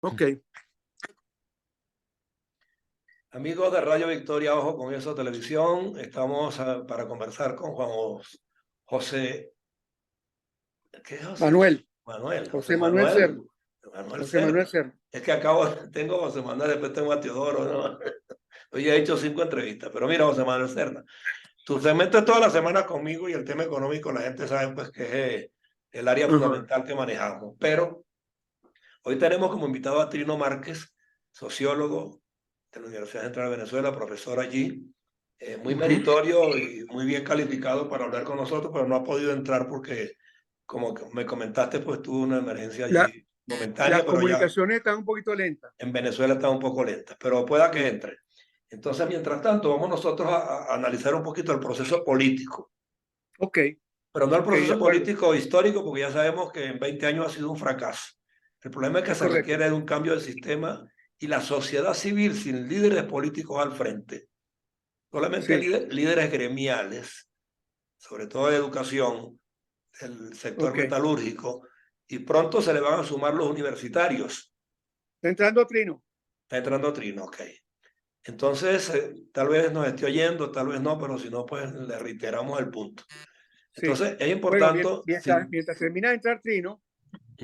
Ok. Amigos de Radio Victoria, ojo con eso, televisión, estamos para conversar con José, ¿qué es José? Manuel, José José Manuel Manuel, Cerno, Manuel José Manuel Cerda. Cerno. Es que tengo José Manuel, después tengo a Teodoro, ¿no? Hoy he hecho 5 entrevistas, pero mira, José Manuel Cerda, tu segmento es toda la semana conmigo y el tema económico, la gente sabe pues que es el área Ajá. fundamental que manejamos, pero hoy tenemos como invitado a Trino Márquez, sociólogo de la Universidad Central de Venezuela, profesor allí, muy Ujú. meritorio y muy bien calificado para hablar con nosotros, pero no ha podido entrar porque, como que me comentaste, pues tuvo una emergencia La- allí momentánea, las pero ya comunicaciones están un poquito lentas. en Venezuela está un poco lenta, pero pueda que Sí. entre. Entonces, mientras tanto, vamos nosotros a analizar un poquito el proceso político, Ok, pero no el ok, de proceso acuerdo. político histórico, porque ya sabemos que en 20 años ha sido un fracaso. El problema es que Es se correcto. requiere de un cambio de sistema y la sociedad civil sin líderes políticos al frente, solamente Sí, líderes gremiales, sobre todo de educación, el sector ok. metalúrgico, y pronto se le van a sumar los universitarios. Está entrando Trino. Está entrando Trino, ok. Entonces, tal vez nos esté oyendo, tal vez no, pero si no, pues le reiteramos el punto. Sí. Entonces, es Bueno, importante, sí, mientras termina de entrar Trino,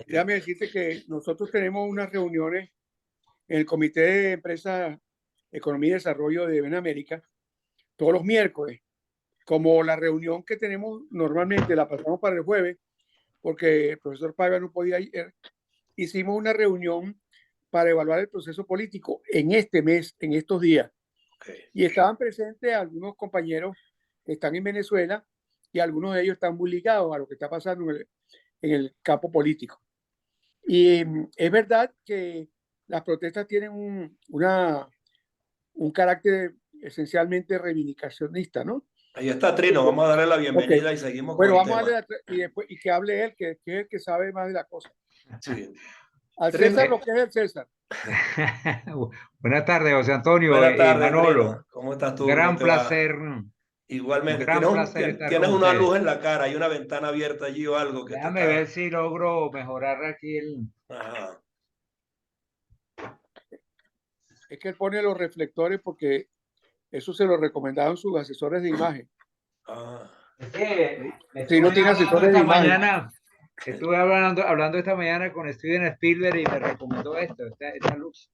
déjame decirte que nosotros tenemos unas reuniones en el Comité de Empresa, Economía y Desarrollo de Benamérica todos los miércoles. Como la reunión que tenemos normalmente la pasamos para el jueves, porque el profesor Paiva no podía ir, hicimos una reunión para evaluar el proceso político en este mes, en estos días. ok. Y estaban presentes algunos compañeros que están en Venezuela y algunos de ellos están muy ligados a lo que está pasando en el campo político. Y es verdad que las protestas tienen un carácter esencialmente reivindicacionista, ¿no? Ahí está Trino, vamos a darle la Ok. bienvenida y seguimos con Bueno, el vamos a tema. darle y después y que hable él, que es el que sabe más de la cosa. Sí. Al Trino, César lo que es el César. Buenas tardes, José Antonio buenas y tardes, Manolo. Trino. ¿Cómo estás Un tú? ¿Cómo gran te va? placer, un Igualmente, gran placer estar tienes con una luz ustedes. en la cara, hay una ventana abierta allí o algo que te Déjame ver está. si logro mejorar aquí Ajá. Es que él pone los reflectores porque eso se lo recomendaron sus asesores de imagen. Ah. Es que ¿Sí? Si no estuve tiene hablando asesores de esta imagen. mañana, hablando esta mañana con Steven Spielberg y me recomendó esta luz.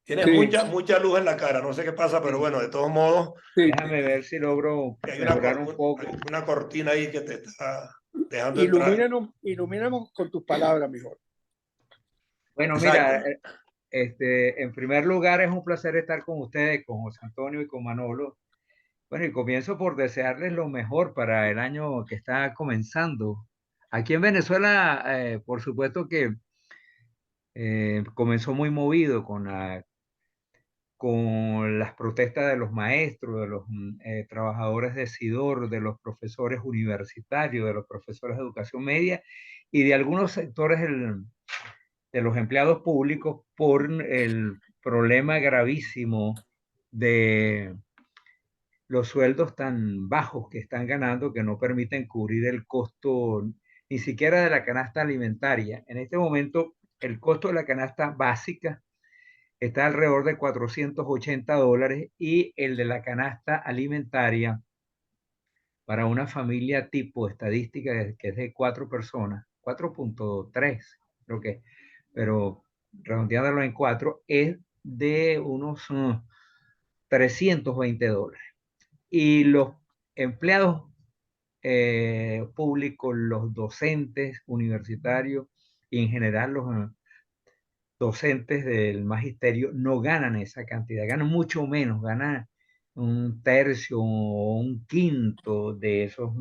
Tienes Sí, mucha luz en la cara, no sé qué pasa, pero Sí, bueno, de todos modos, sí. déjame ver si logro hay mejorar un poco. hay una cortina ahí que te está dejando entrar. Ilumínanos con tus palabras mejor. Bueno, mira, Exacto. en primer lugar es un placer estar con ustedes, con José Antonio y con Manolo. Bueno, y comienzo por desearles lo mejor para el año que está comenzando. Aquí en Venezuela, por supuesto que comenzó muy movido con las protestas de los maestros, de los trabajadores de SIDOR, de los profesores universitarios, de los profesores de educación media y de algunos sectores de los empleados públicos por el problema gravísimo de los sueldos tan bajos que están ganando que no permiten cubrir el costo ni siquiera de la canasta alimentaria. En este momento, el costo de la canasta básica está alrededor de $480 y el de la canasta alimentaria para una familia tipo estadística que es de 4 personas, 4.3 creo que, pero redondeándolo en 4, es de unos $320. Y los empleados públicos, los docentes universitarios y en general los docentes del magisterio no ganan esa cantidad, ganan mucho menos, ganan un tercio o un quinto de esos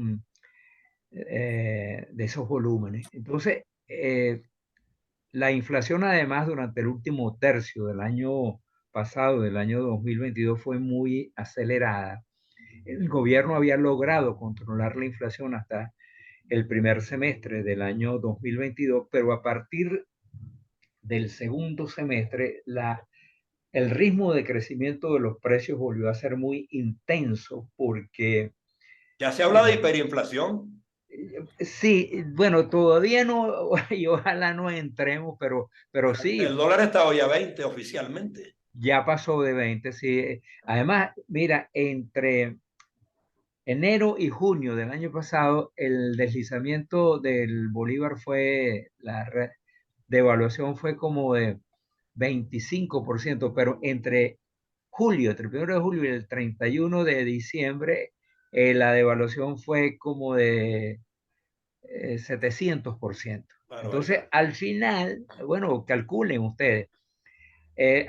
volúmenes. Entonces, la inflación además durante el último tercio del año pasado, del año 2022, fue muy acelerada. El gobierno había logrado controlar la inflación hasta el primer semestre del año 2022, pero a partir del segundo semestre el ritmo de crecimiento de los precios volvió a ser muy intenso porque Ya se habla de eh, hiperinflación. Sí, bueno, todavía no, y ojalá no entremos, pero El sí, dólar está hoy a 20 oficialmente. ya pasó de 20, sí. Además, mira, entre enero y junio del año pasado, el deslizamiento del bolívar devaluación fue como de 25%, pero entre el 1 de julio y el 31 de diciembre, la devaluación fue como de 700%. Entonces, Barbaridad. al final, bueno, calculen ustedes,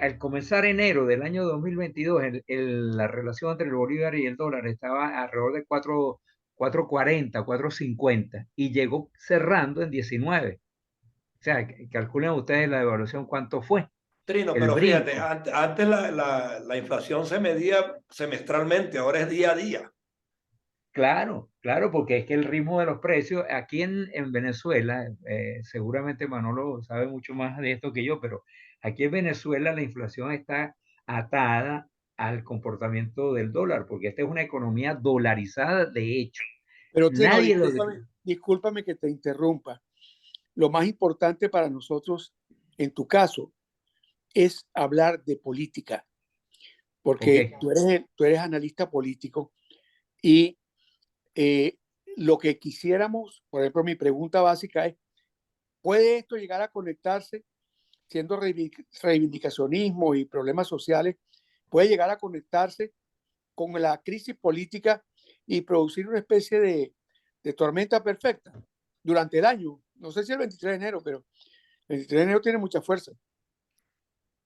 al comenzar enero del año 2022, la relación entre el bolívar y el dólar estaba alrededor de 4.40, 4.50 y llegó cerrando en 19. O sea, calculen ustedes la devaluación cuánto fue, Trino, el pero fíjate, brinco. antes la inflación se medía semestralmente, ahora es día a día. Claro, claro, porque es que el ritmo de los precios aquí en Venezuela, seguramente Manolo sabe mucho más de esto que yo, pero aquí en Venezuela la inflación está atada al comportamiento del dólar, porque esta es una economía dolarizada de hecho. Pero Trino, Nadie lo... discúlpame que te interrumpa. Lo más importante para nosotros, en tu caso, es hablar de política, Ok, porque tú eres analista político y eh, lo que quisiéramos, por ejemplo, mi pregunta básica es, ¿puede esto llegar a conectarse, siendo reivindicacionismo y problemas sociales, puede llegar a conectarse con la crisis política y producir una especie de tormenta perfecta durante el año? No sé si el 23 de enero, pero el 23 de enero tiene mucha fuerza.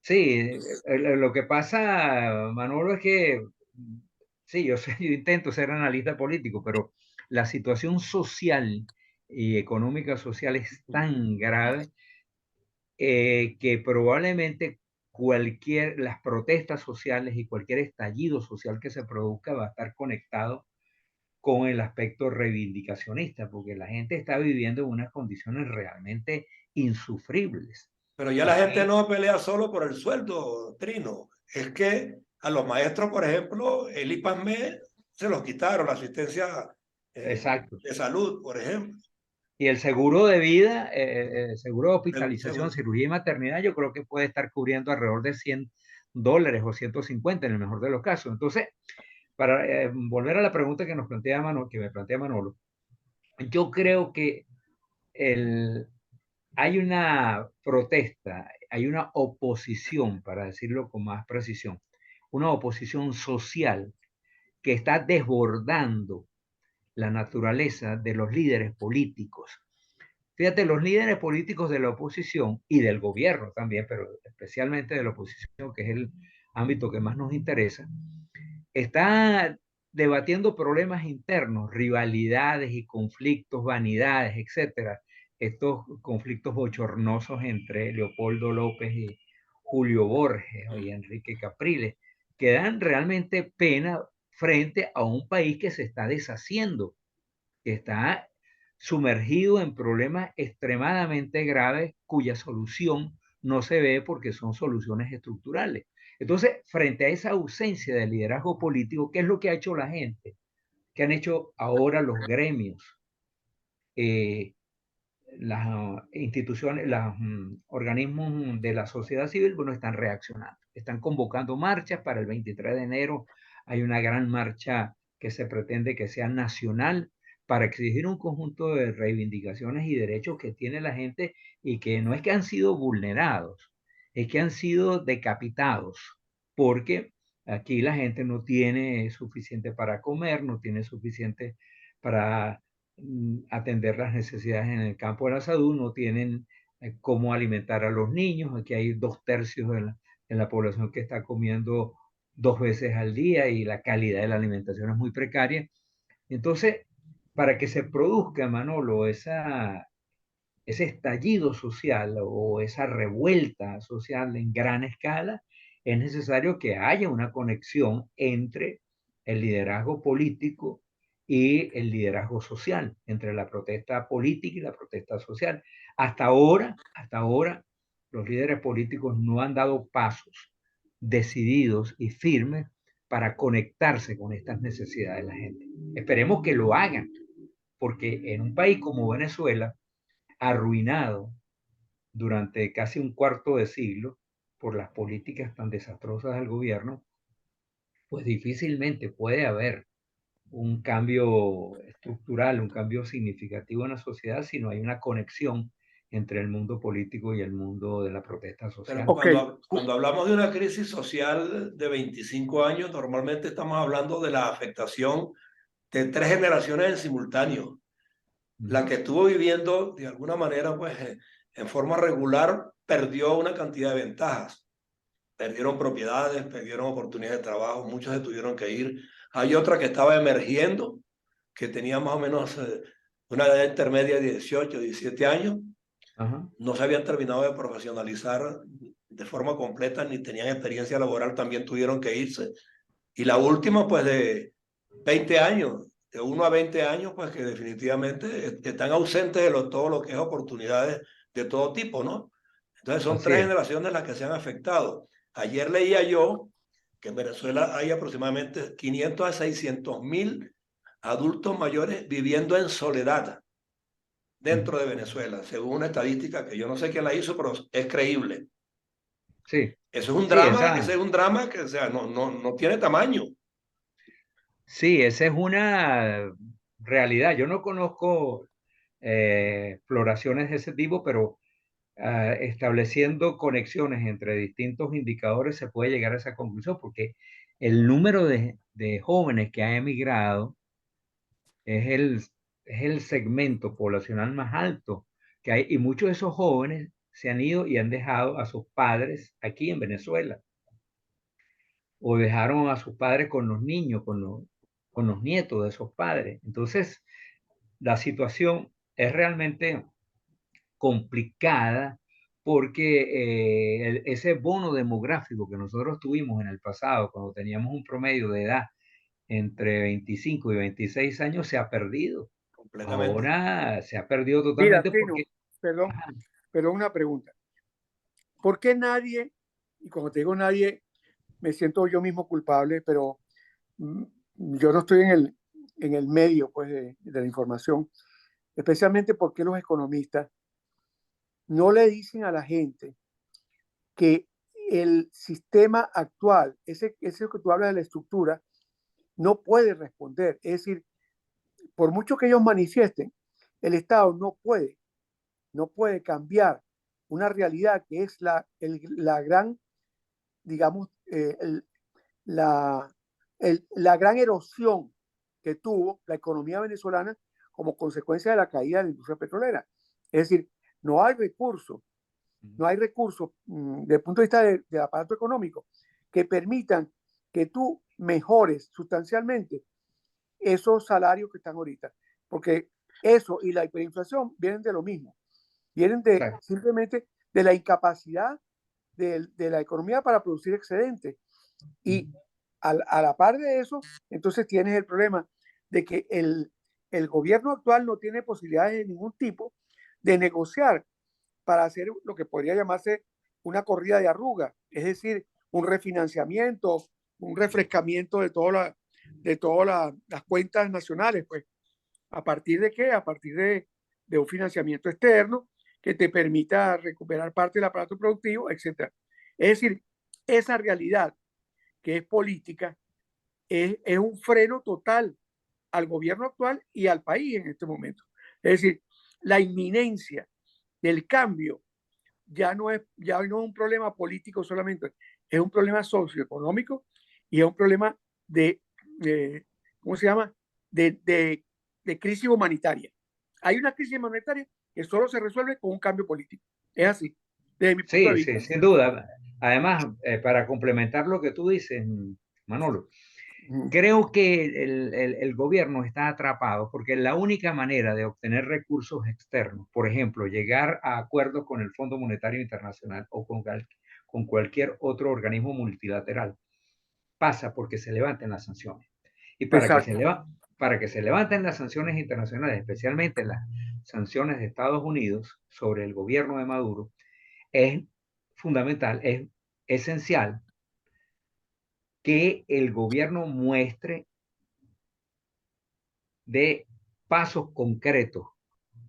sí, lo que pasa, Manolo, es que, sí, yo intento ser analista político, pero la situación social y económica social es tan grave que probablemente las protestas sociales y cualquier estallido social que se produzca va a estar conectado con el aspecto reivindicacionista, porque la gente está viviendo en unas condiciones realmente insufribles. Pero ya la gente no pelea solo por el sueldo, Trino. Es que a los maestros, por ejemplo, el IPASME se los quitaron, la asistencia Exacto. de salud, por ejemplo. Y el seguro de vida, seguro de hospitalización, Seguro. cirugía y maternidad, yo creo que puede estar cubriendo alrededor de $100 o 150 en el mejor de los casos. Entonces, para volver a la pregunta que nos plantea Manolo, que me plantea Manolo, yo creo que el, hay una protesta, hay una oposición, para decirlo con más precisión, una oposición social que está desbordando la naturaleza de los líderes políticos. Fíjate, los líderes políticos de la oposición y del gobierno también, pero especialmente de la oposición, que es el ámbito que más nos interesa, está debatiendo problemas internos, rivalidades y conflictos, vanidades, etcétera. Estos conflictos bochornosos entre Leopoldo López y Julio Borges y Enrique Capriles, que dan realmente pena frente a un país que se está deshaciendo, que está sumergido en problemas extremadamente graves cuya solución no se ve porque son soluciones estructurales. Entonces, frente a esa ausencia de liderazgo político, ¿qué es lo que ha hecho la gente? ¿Qué han hecho ahora los gremios? Eh, las instituciones, los organismos de la sociedad civil, bueno, están reaccionando, están convocando marchas para el 23 de enero. Hay una gran marcha que se pretende que sea nacional para exigir un conjunto de reivindicaciones y derechos que tiene la gente y que no es que han sido vulnerados, es que han sido decapitados, porque aquí la gente no tiene suficiente para comer, no tiene suficiente para atender las necesidades en el campo de la salud, no tienen cómo alimentar a los niños. Aquí hay 2/3 de la población que está comiendo 2 veces al día y la calidad de la alimentación es muy precaria. Entonces, para que se produzca, Manolo, ese estallido social o esa revuelta social en gran escala, es necesario que haya una conexión entre el liderazgo político y el liderazgo social, entre la protesta política y la protesta social. Hasta ahora, los líderes políticos no han dado pasos decididos y firmes para conectarse con estas necesidades de la gente. Esperemos que lo hagan, porque en un país como Venezuela, arruinado durante casi un cuarto de siglo por las políticas tan desastrosas del gobierno, pues difícilmente puede haber un cambio estructural, un cambio significativo en la sociedad si no hay una conexión entre el mundo político y el mundo de la protesta Pero social. Ok, cuando hablamos de una crisis social de 25 años, normalmente estamos hablando de la afectación de 3 generaciones en simultáneo. La que estuvo viviendo de alguna manera, pues en forma regular, perdió una cantidad de ventajas. Perdieron propiedades, perdieron oportunidades de trabajo, muchos se tuvieron que ir. Hay otra que estaba emergiendo, que tenía más o menos una edad intermedia de 18, 17 años. Ajá. No se habían terminado de profesionalizar de forma completa, ni tenían experiencia laboral, también tuvieron que irse. Y la última, pues de 20 años, de 1 a 20 años, pues que definitivamente están ausentes de todo lo que es oportunidades de todo tipo, ¿no? Entonces son Así 3 es. generaciones las que se han afectado. Ayer leía yo que en Venezuela hay aproximadamente 500 a 600 mil adultos mayores viviendo en soledad dentro de Venezuela, según una estadística que yo no sé quién la hizo, pero es creíble. Sí, Eso es un sí, drama, ese es un drama que, o sea, no tiene tamaño. sí, esa es una realidad. Yo no conozco exploraciones de ese tipo, pero estableciendo conexiones entre distintos indicadores se puede llegar a esa conclusión, porque el número de jóvenes que ha emigrado es es el segmento poblacional más alto que hay, y muchos de esos jóvenes se han ido y han dejado a sus padres aquí en Venezuela, o dejaron a sus padres con los niños, con los nietos de esos padres. Entonces, la situación es realmente complicada porque ese bono demográfico que nosotros tuvimos en el pasado, cuando teníamos un promedio de edad entre 25 y 26 años, se ha perdido. Completamente. Ahora se ha perdido mira, totalmente Trino, porque, perdón, ajá, pero una pregunta. ¿Por qué nadie, y cuando te digo nadie, me siento yo mismo culpable, pero mm, yo no estoy en el medio pues, de la información, especialmente porque los economistas no le dicen a la gente que el sistema actual, ese que tú hablas de la estructura, no puede responder? Es decir, por mucho que ellos manifiesten, el Estado no puede cambiar una realidad que es la gran, digamos, la, la gran erosión que tuvo la economía venezolana como consecuencia de la caída de la industria petrolera. Es decir, no hay recursos, no hay recursos desde el punto de vista del aparato económico que permitan que tú mejores sustancialmente esos salarios que están ahorita. Porque eso y la hiperinflación vienen de lo mismo, vienen de exacto. simplemente de la incapacidad de la economía para producir excedentes. Y a la par de eso, entonces tienes el problema de que el gobierno actual no tiene posibilidades de ningún tipo de negociar para hacer lo que podría llamarse una corrida de arruga, es decir, un refinanciamiento, un refrescamiento de todas las cuentas nacionales, pues, ¿a partir de qué? A partir de un financiamiento externo que te permita recuperar parte del aparato productivo, etcétera. Es decir, esa realidad que es política es un freno total al gobierno actual y al país en este momento. Es decir, la inminencia del cambio ya no es un problema político solamente, es un problema socioeconómico y es un problema de ¿cómo se llama? De crisis humanitaria. Hay una crisis humanitaria que solo se resuelve con un cambio político. Es así, desde mi punto de Sí, vista. sí, sin duda. Además, para complementar lo que tú dices, Manolo, creo que el gobierno está atrapado porque la única manera de obtener recursos externos, por ejemplo, llegar a acuerdos con el Fondo Monetario Internacional o con cualquier otro organismo multilateral, pasa porque se levanten las sanciones. Y Exacto. para que se levanten las sanciones internacionales, especialmente las sanciones de Estados Unidos sobre el gobierno de Maduro, es fundamental, es esencial que el gobierno muestre de pasos concretos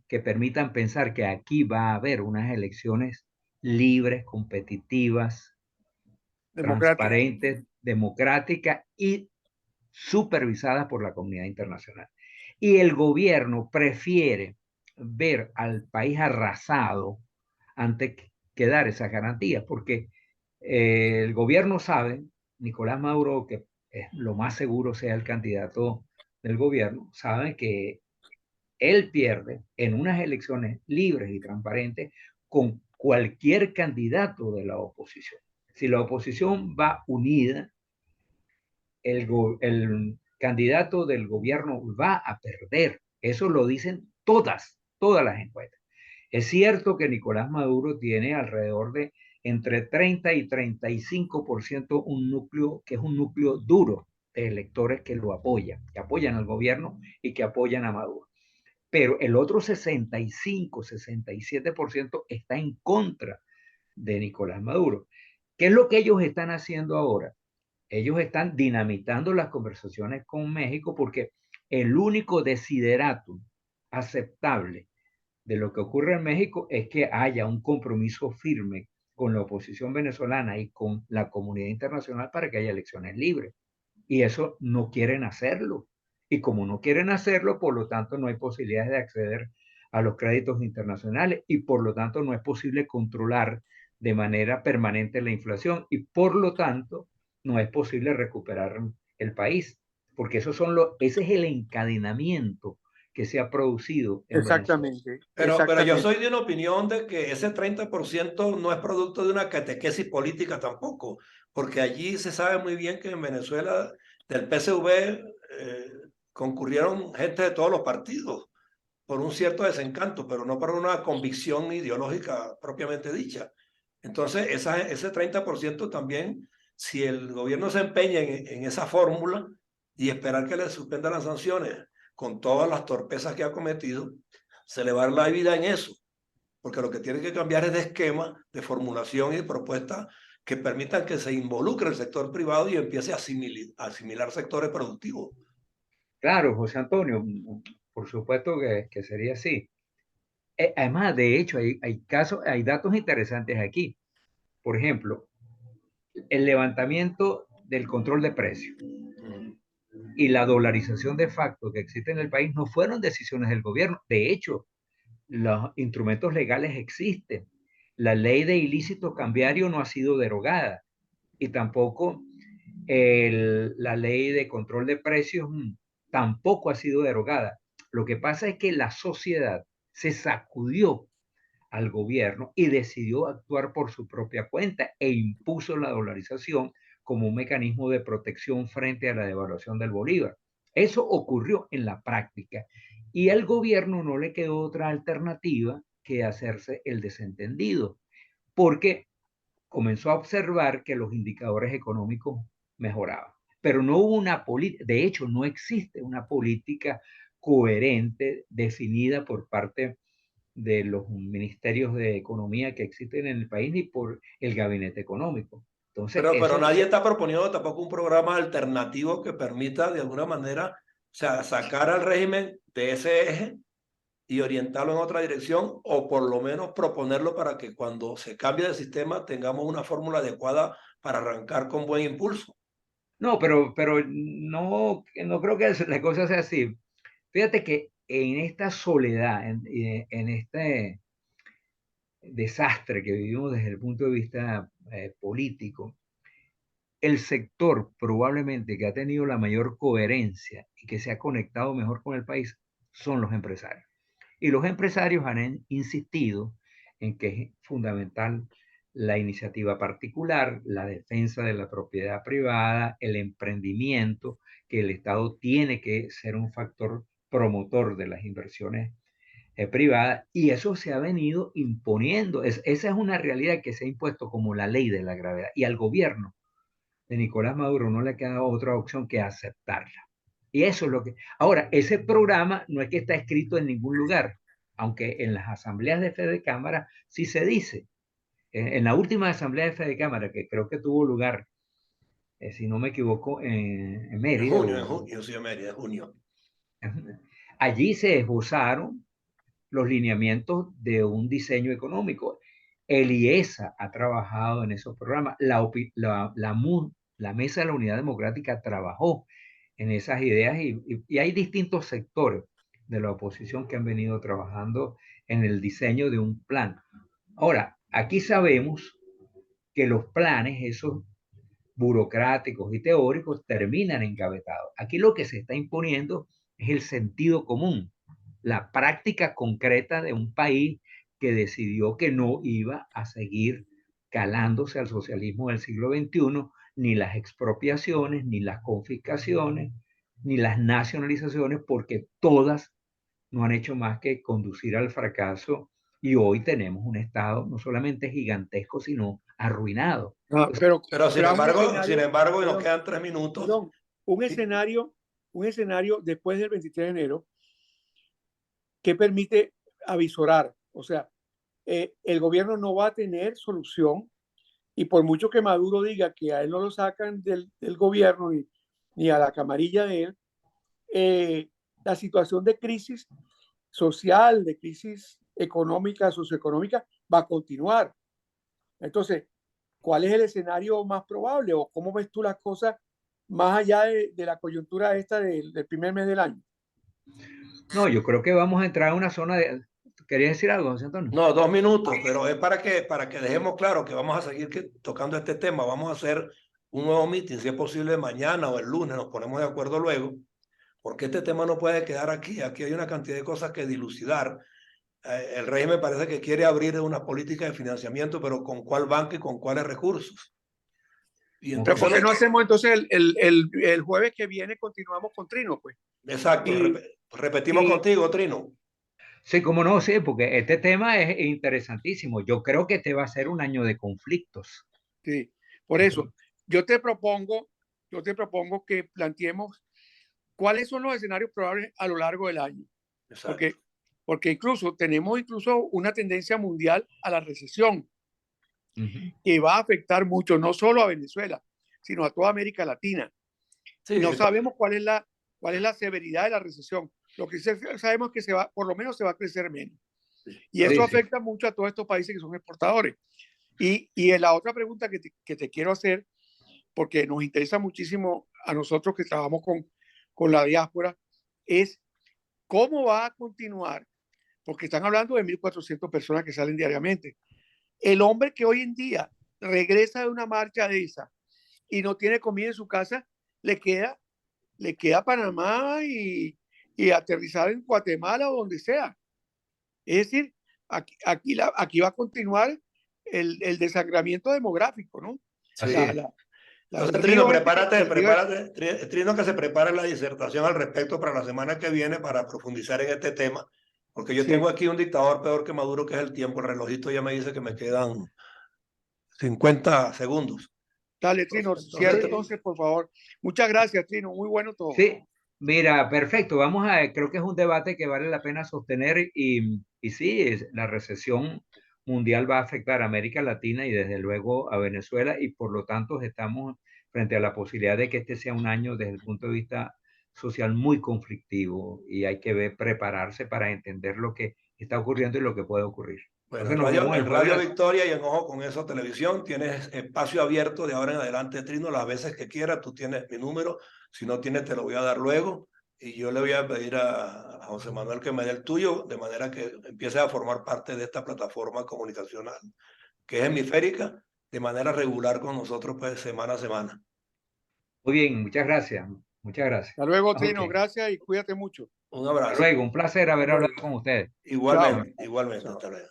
que permitan pensar que aquí va a haber unas elecciones libres, competitivas, Democrático. transparentes, democráticas y supervisadas por la comunidad internacional. Y el gobierno prefiere ver al país arrasado antes que dar esas garantías, porque el gobierno sabe, Nicolás Maduro, que es lo más seguro sea el candidato del gobierno, sabe que él pierde en unas elecciones libres y transparentes con cualquier candidato de la oposición. Si la oposición va unida, el candidato del gobierno va a perder. Eso lo dicen todas las encuestas. Es cierto que Nicolás Maduro tiene alrededor de entre 30 y 35% un núcleo que es un núcleo duro de electores que lo apoyan, que apoyan al gobierno y que apoyan a Maduro. Pero el otro 65, 67% está en contra de Nicolás Maduro. ¿Qué es lo que ellos están haciendo ahora? Ellos están dinamitando las conversaciones con México porque el único desideratum aceptable de lo que ocurre en México es que haya un compromiso firme con la oposición venezolana y con la comunidad internacional para que haya elecciones libres. Y eso no quieren hacerlo. Y como no quieren hacerlo, por lo tanto no hay posibilidades de acceder a los créditos internacionales y por lo tanto no es posible controlar de manera permanente la inflación y por lo tanto no es posible recuperar el país, porque ese es el encadenamiento que se ha producido en Venezuela. Exactamente, Pero yo exactamente. soy de una opinión de que ese 30% no es producto de una catequesis política tampoco, porque allí se sabe muy bien que en Venezuela del PSV concurrieron gente de todos los partidos por un cierto desencanto, pero no por una convicción ideológica propiamente dicha. Entonces, ese 30% también, si el gobierno se empeña en esa fórmula y esperar que le suspendan las sanciones con todas las torpezas que ha cometido, se le va a dar la vida en eso, porque lo que tiene que cambiar es de esquema, de formulación y de propuesta que permitan que se involucre el sector privado y empiece a asimilar sectores productivos. Claro, José Antonio, por supuesto que sería así. Además, de hecho, hay casos, hay datos interesantes aquí. Por ejemplo, el levantamiento del control de precios y la dolarización de facto que existe en el país no fueron decisiones del gobierno. De hecho, los instrumentos legales existen. La ley de ilícito cambiario no ha sido derogada y tampoco la ley de control de precios tampoco ha sido derogada. Lo que pasa es que la sociedad se sacudió al gobierno y decidió actuar por su propia cuenta e impuso la dolarización como un mecanismo de protección frente a la devaluación del bolívar. Eso ocurrió en la práctica y al gobierno no le quedó otra alternativa que hacerse el desentendido, porque comenzó a observar que los indicadores económicos mejoraban. Pero no hubo una política, de hecho no existe una política coherente definida por parte de los ministerios de economía que existen en el país ni por el gabinete económico. Entonces, Pero eso nadie se, está proponiendo tampoco un programa alternativo que permita de alguna manera, o sea, sacar al régimen de ese eje y orientarlo en otra dirección, o por lo menos proponerlo para que cuando se cambie de sistema tengamos una fórmula adecuada para arrancar con buen impulso. no, pero no creo que la cosa sea así. Fíjate que en esta soledad, en este desastre que vivimos desde el punto de vista político, el sector probablemente que ha tenido la mayor coherencia y que se ha conectado mejor con el país son los empresarios. Y los empresarios han insistido en que es fundamental la iniciativa particular, la defensa de la propiedad privada, el emprendimiento, que el Estado tiene que ser un factor promotor de las inversiones privadas, y eso se ha venido imponiendo. Esa es una realidad que se ha impuesto como la ley de la gravedad, y al gobierno de Nicolás Maduro no le ha quedado otra opción que aceptarla. Y eso es lo que... Ahora, ese programa no es que está escrito en ningún lugar, aunque en las asambleas de fe de cámara sí se dice. En la última asamblea de fe de cámara, que creo que tuvo lugar, si no me equivoco, en En Mérida, junio, sí, Mérida, en junio. Allí se esbozaron los lineamientos de un diseño económico. El IESA ha trabajado en esos programas, la Mesa de la Unidad Democrática trabajó en esas ideas y hay distintos sectores de la oposición que han venido trabajando en el diseño de un plan. Ahora, aquí sabemos que los planes, esos burocráticos y teóricos, terminan encabetados. Aquí lo que se está imponiendo es el sentido común, la práctica concreta de un país que decidió que no iba a seguir calándose al socialismo del siglo XXI, ni las expropiaciones, ni las confiscaciones, ni las nacionalizaciones, porque todas no han hecho más que conducir al fracaso y hoy tenemos un Estado no solamente gigantesco, sino arruinado. Ah, Pero pero sin embargo, nos perdón, quedan 3 minutos. perdón, un escenario después del 23 de enero que permite avisorar. O sea, el gobierno no va a tener solución y por mucho que Maduro diga que a él no lo sacan del gobierno ni a la camarilla de él, la situación de crisis social, de crisis económica, socioeconómica, va a continuar. Entonces, ¿cuál es el escenario más probable o cómo ves tú las cosas más allá de la coyuntura esta del primer mes del año? No, yo creo que vamos a entrar en una zona de... ¿Querías decir algo, José Antonio? No, 2 minutos, pero es para que dejemos claro que vamos a seguir tocando este tema. Vamos a hacer un nuevo meeting, si es posible mañana o el lunes, nos ponemos de acuerdo luego, porque este tema no puede quedar aquí. Aquí hay una cantidad de cosas que dilucidar. El régimen parece que quiere abrir una política de financiamiento, pero ¿con cuál banco y con cuáles recursos? Y Pero entonces, ¿por qué no hacemos entonces el jueves que viene continuamos con Trino, pues? exacto, repetimos y, contigo, Trino. Sí, cómo no, sí, porque este tema es interesantísimo. Yo creo que este va a ser un año de conflictos. Sí, por eso yo te propongo que planteemos cuáles son los escenarios probables a lo largo del año. Exacto. Porque tenemos una tendencia mundial a la recesión que va a afectar mucho, no solo a Venezuela, sino a toda América Latina. Sí, No sabemos cuál es la severidad de la recesión. Lo que sabemos es que por lo menos se va a crecer menos. Y eso afecta mucho a todos estos países que son exportadores. Y la otra pregunta que te quiero hacer, porque nos interesa muchísimo a nosotros que trabajamos con la diáspora, es cómo va a continuar, porque están hablando de 1.400 personas que salen diariamente. El hombre que hoy en día regresa de una marcha de esa y no tiene comida en su casa, le queda Panamá y aterrizar en Guatemala o donde sea. Es decir, aquí va a continuar el desangramiento demográfico, ¿no? Sí. Entonces, Trino, Trino, que se prepare la disertación al respecto para la semana que viene para profundizar en este tema, porque yo tengo aquí un dictador peor que Maduro, que es el tiempo. El relojito ya me dice que me quedan 50 segundos. Dale, Trino, cierra entonces, por favor. Muchas gracias, Trino, muy bueno todo. Sí, mira, perfecto. Creo que es un debate que vale la pena sostener y sí, la recesión mundial va a afectar a América Latina y desde luego a Venezuela y por lo tanto estamos frente a la posibilidad de que este sea un año desde el punto de vista social muy conflictivo y hay que prepararse para entender lo que está ocurriendo y lo que puede ocurrir. Bueno, en Radio Victoria y en Ojo con Eso Televisión tienes espacio abierto de ahora en adelante, Trino, las veces que quieras. Tú tienes mi número, si no tienes te lo voy a dar luego y yo le voy a pedir a José Manuel que me dé el tuyo, de manera que empiece a formar parte de esta plataforma comunicacional que es hemisférica, de manera regular con nosotros, pues semana a semana. Muy bien, muchas gracias. Muchas gracias. Hasta luego, Trino, gracias y cuídate mucho. Un abrazo. Hasta luego, un placer haber hablado con ustedes. Igualmente, igualmente. Hasta luego.